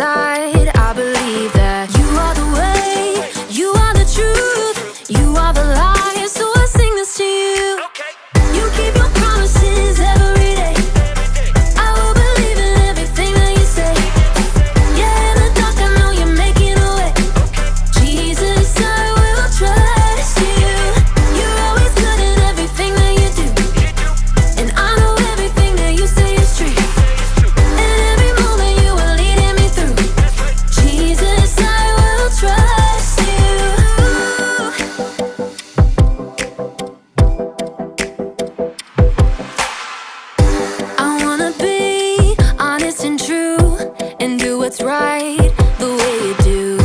inside. I believe that you are the way, you are the truth, you are the light. So I sing this to you. You keep your promises every day. I will believe in everything that you say. Yeah, in the dark I know you're making a way. Jesus, I will trust you. You're always good in everything that you do, and I know everything that you say is true. And every moment you are leading me through. Jesus, I will trust you. I wanna be honest and true, and do what's right the way you do.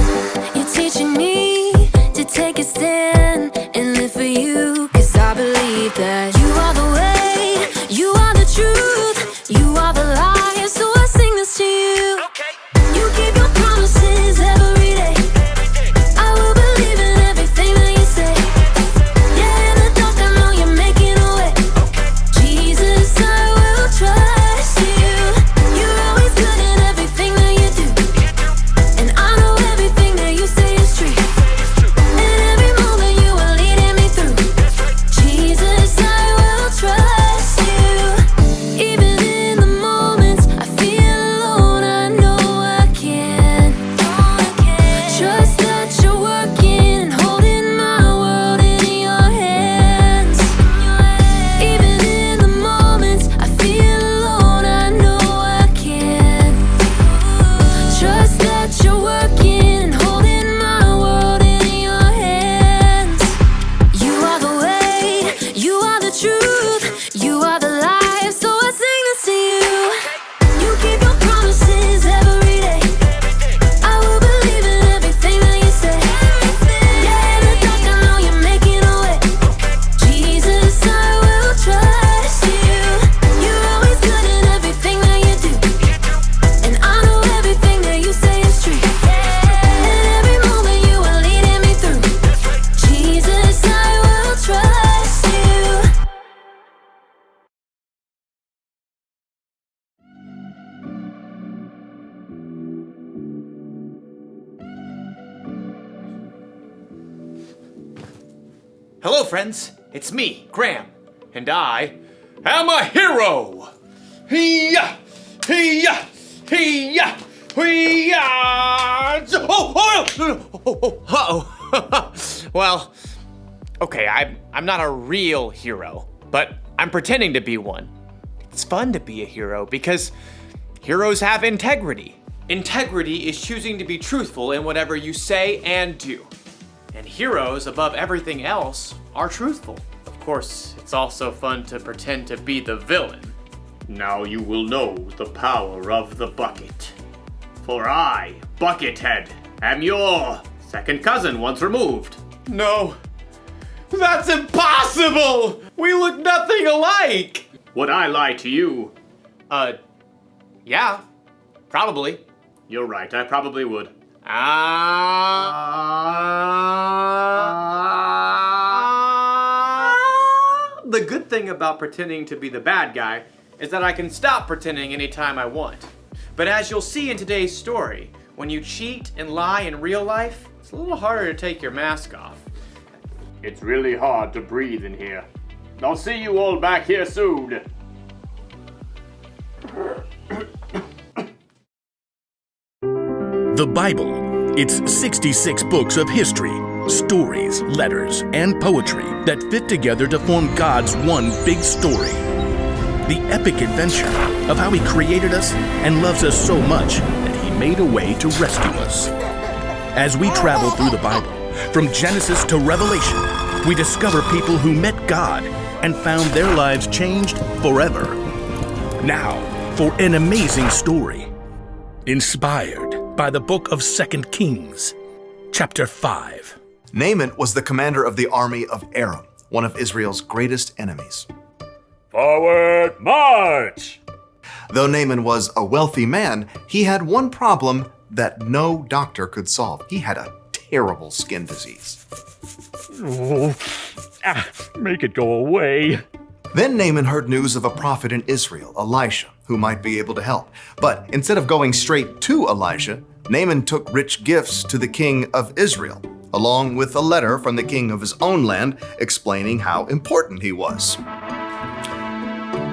You're teaching me to take a stand and live for you, 'cause I believe that you are the way, you are the truth, you are the light. So I sing this to you. You keep your promises every day. I will believe in everything that you say. Yeah, in the dark I know you're making a way. Jesus, I will trust you. You're always good in everything that you do, and I know everything that you say is true. And every moment you are leading me through. Jesus, I will trust you. Even in the moments I feel alone, I know I can trust that you're working and holding my world in your hands. Even in the moments I feel alone, I know I can trust that you're working and holding my world in your hands. You are the way, you are the truth, you are the life. So I sing this to you. You keep your promises every day. I will believe in everything that you say. Yeah, in the dark I know you're making a way. Jesus, I will trust you. You're always good in everything that you do, and I know everything that you say is true. And every moment you are leading me through. Jesus, I will trust you. Hello, friends. It's me, Graham, and I am a hero. Hee-yah! Hee-yah! Hee-yah! Hee-yah! Uh-oh. Well, okay, I'm not a real hero, but I'm pretending to be one. It's fun to be a hero because heroes have integrity. Integrity is choosing to be truthful in whatever you say and do. And heroes, above everything else, are truthful. Of course, it's also fun to pretend to be the villain. Now you will know the power of the bucket. For I, Buckethead, am your second cousin once removed. No, that's impossible! We look nothing alike! Would I lie to you? Yeah, probably. You're right, I probably would. The good thing about pretending to be the bad guy is that I can stop pretending anytime I want. But as you'll see in today's story, when you cheat and lie in real life, it's a little harder to take your mask off. It's really hard to breathe in here. I'll see you all back here soon. The Bible. It's 66 books of history, stories, letters, and poetry that fit together to form God's one big story. The epic adventure of how He created us and loves us so much that He made a way to rescue us. As we travel through the Bible, from Genesis to Revelation, we discover people who met God and found their lives changed forever. Now, for an amazing story, inspired by the book of 2 Kings, chapter 5. Naaman was the commander of the army of Aram, one of Israel's greatest enemies. Forward march! Though Naaman was a wealthy man, he had one problem that no doctor could solve. He had a terrible skin disease. Make it go away. Then Naaman heard news of a prophet in Israel, Elisha, who might be able to help. But instead of going straight to Elisha, Naaman took rich gifts to the king of Israel, along with a letter from the king of his own land explaining how important he was.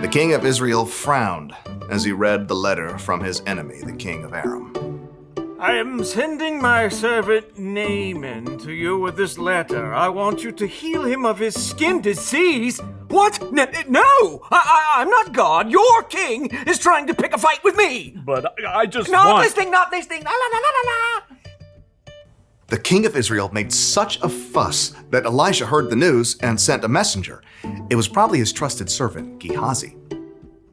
The king of Israel frowned as he read the letter from his enemy, the king of Aram. I am sending my servant Naaman to you with this letter. I want you to heal him of his skin disease. What? No! I'm not God. Your king is trying to pick a fight with me. But I just Not want... listening, not listening. La la la la la. The king of Israel made such a fuss that Elisha heard the news and sent a messenger. It was probably his trusted servant, Gehazi.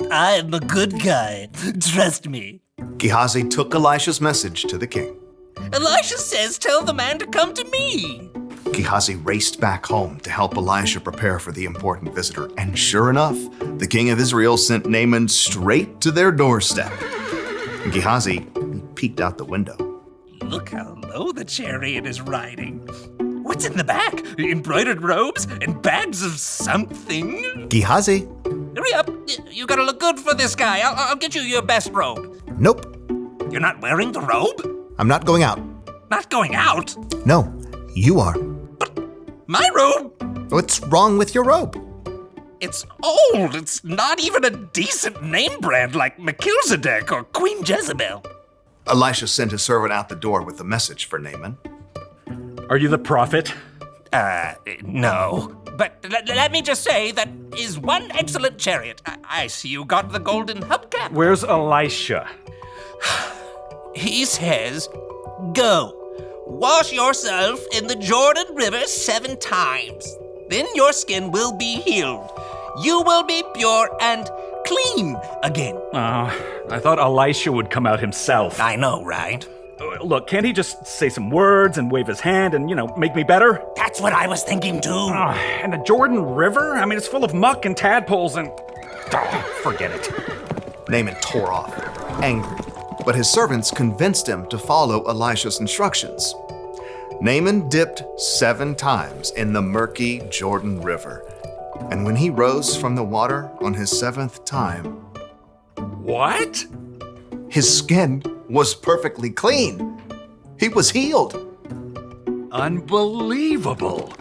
I'm a good guy. Trust me. Gehazi took Elisha's message to the king. Elisha says tell the man to come to me. Gehazi raced back home to help Elisha prepare for the important visitor, and sure enough, the king of Israel sent Naaman straight to their doorstep. Gehazi peeked out the window. Look how low the chariot is riding. What's in the back? Embroidered robes and bags of something? Gehazi? Hurry up. You gotta look good for this guy. I'll get you your best robe. Nope, You're not wearing the robe? I'm not going out. Not going out? No, you are. My robe? What's wrong with your robe? It's old. It's not even a decent name brand like Melchizedek or Queen Jezebel. Elisha sent his servant out the door with a message for Naaman. Are you the prophet? No. But let me just say that is one excellent chariot. I see you got the golden hubcap. Where's Elisha? He says, go, wash yourself in the Jordan River 7 times. Then your skin will be healed. You will be pure and clean again. I thought Elisha would come out himself. I know, right? Look, can't he just say some words and wave his hand and, make me better? That's what I was thinking too. And the Jordan River? I mean, it's full of muck and tadpoles and... forget it. Naaman tore off, angry, but his servants convinced him to follow Elisha's instructions. Naaman dipped 7 times in the murky Jordan River, and when he rose from the water on his 7th time, What? his skin was perfectly clean. He was healed. Unbelievable.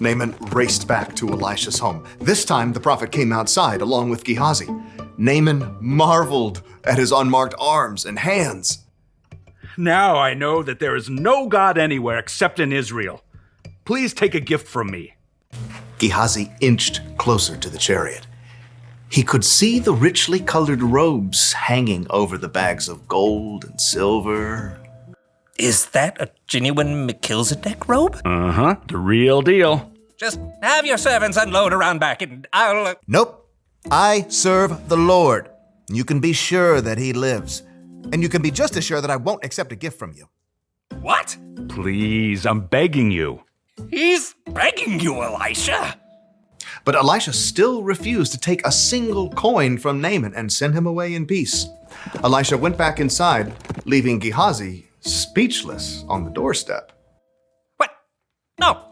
Naaman raced back to Elisha's home. This time, the prophet came outside along with Gehazi. Naaman marveled at his unmarked arms and hands. Now I know that there is no God anywhere except in Israel. Please take a gift from me. Gehazi inched closer to the chariot. He could see the richly colored robes hanging over the bags of gold and silver. Is that a genuine Melchizedek robe? Uh-huh, the real deal. Just have your servants unload around back and I'll... Nope. I serve the Lord. You can be sure that he lives. And you can be just as sure that I won't accept a gift from you. What? Please, I'm begging you. He's begging you, Elisha. But Elisha still refused to take a single coin from Naaman and send him away in peace. Elisha went back inside, leaving Gehazi speechless on the doorstep. What? No.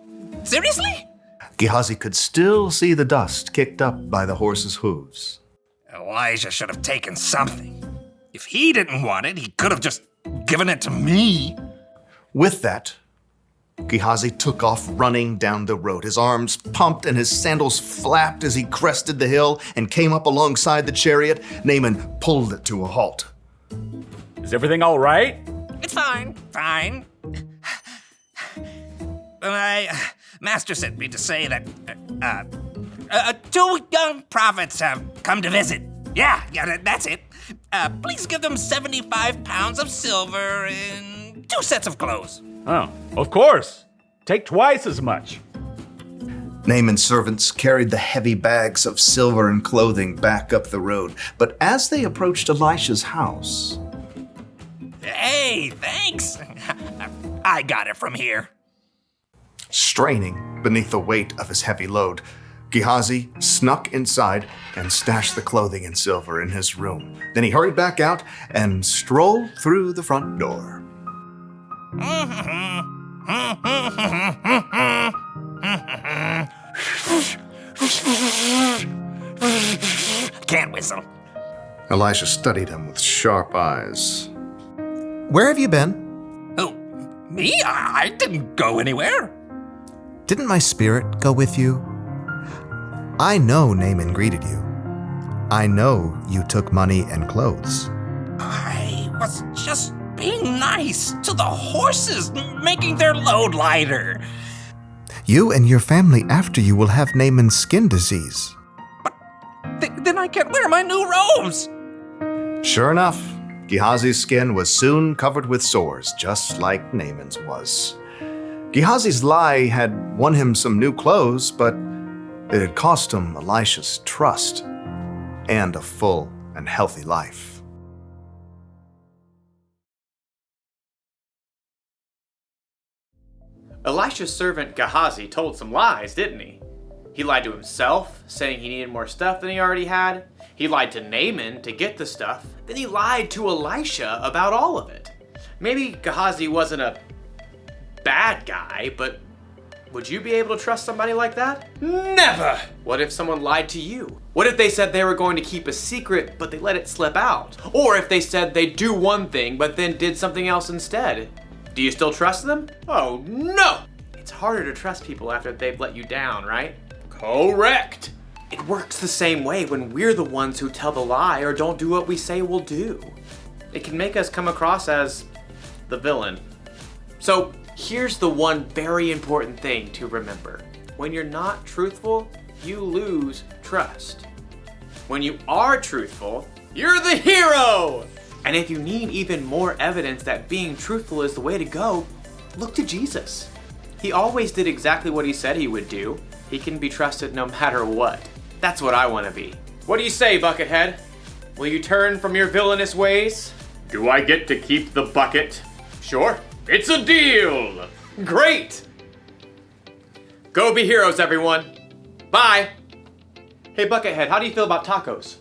Seriously? Gehazi could still see the dust kicked up by the horse's hooves. Elijah should have taken something. If he didn't want it, he could have just given it to me. With that, Gehazi took off running down the road. His arms pumped and his sandals flapped as he crested the hill and came up alongside the chariot. Naaman pulled it to a halt. Is everything all right? It's fine. My master sent me to say that 2 young prophets have come to visit. Yeah, that's it. Please give them 75 pounds of silver and 2 sets of clothes. Oh, of course. Take twice as much. Naaman's servants carried the heavy bags of silver and clothing back up the road. But as they approached Elisha's house... Hey, thanks. I got it from here. Straining beneath the weight of his heavy load, Gehazi snuck inside and stashed the clothing and silver in his room. Then he hurried back out and strolled through the front door. Can't whistle. Elisha studied him with sharp eyes. Where have you been? Who? Me? I didn't go anywhere. Didn't my spirit go with you? I know Naaman greeted you. I know you took money and clothes. I was just being nice to the horses, making their load lighter. You and your family after you will have Naaman's skin disease. Then I can't wear my new robes. Sure enough, Gehazi's skin was soon covered with sores, just like Naaman's was. Gehazi's lie had won him some new clothes, but it had cost him Elisha's trust and a full and healthy life. Elisha's servant Gehazi told some lies, didn't he? He lied to himself, saying he needed more stuff than he already had. He lied to Naaman to get the stuff. Then he lied to Elisha about all of it. Maybe Gehazi wasn't a bad guy, but would you be able to trust somebody like that? Never! What if someone lied to you? What if they said they were going to keep a secret, but they let it slip out? Or if they said they'd do one thing, but then did something else instead? Do you still trust them? Oh no! It's harder to trust people after they've let you down, right? Correct! It works the same way when we're the ones who tell the lie or don't do what we say we'll do. It can make us come across as the villain. So here's the one very important thing to remember. When you're not truthful, you lose trust. When you are truthful, you're the hero! And if you need even more evidence that being truthful is the way to go, look to Jesus. He always did exactly what he said he would do. He can be trusted no matter what. That's what I want to be. What do you say, Buckethead? Will you turn from your villainous ways? Do I get to keep the bucket? Sure. It's a deal! Great! Go be heroes, everyone. Bye! Hey, Buckethead, how do you feel about tacos?